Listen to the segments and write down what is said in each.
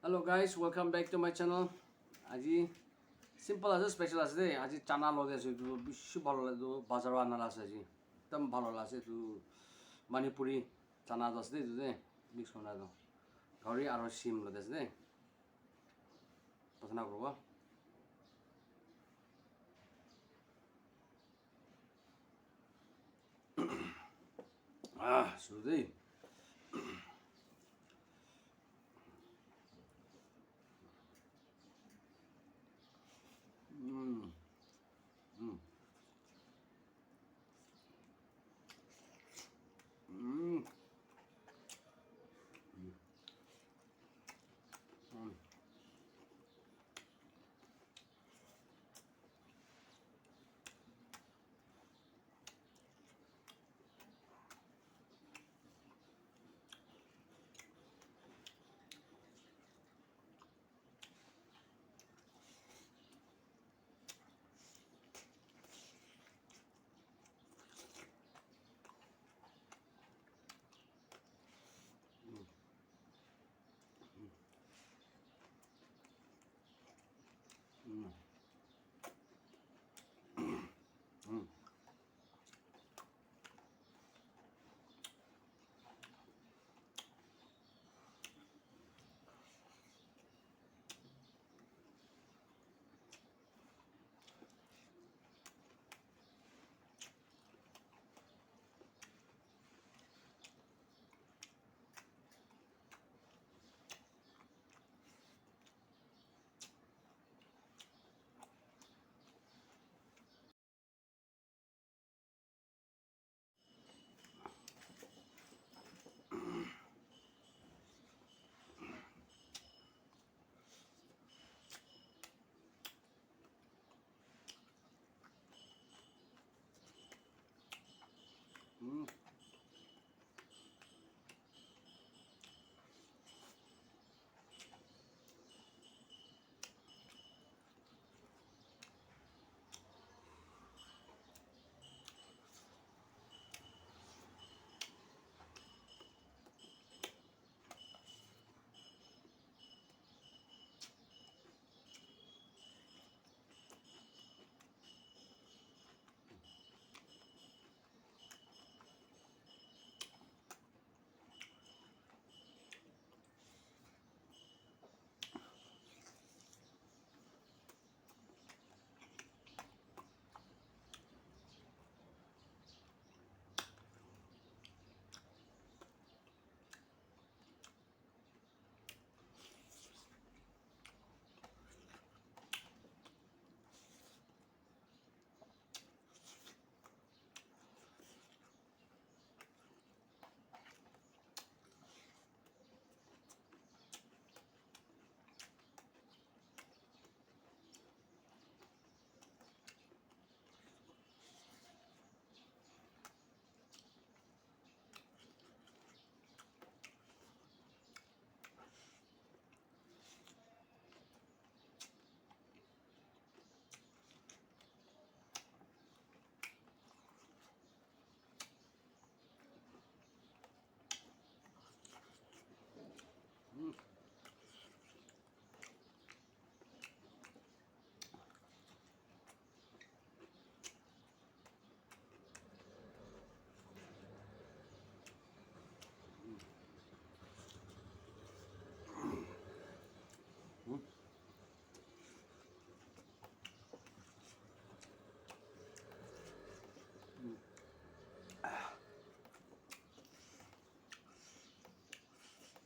Hello guys, welcome back to my channel. আজি simple আছে special আছে দে আজি চানা লগে আছে তো বেশি ভালো লাগে বাজারও আনার আছে আজি একদম ভালো লাগে তো মণিপুরি চানা আছে দে তো দে মিক্স করে দাও গাড়ি আর সিম লগে আছে দে পছন্দ করবা শুরু দেই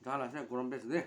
ঝাল আছে গরম পেয়েছে দে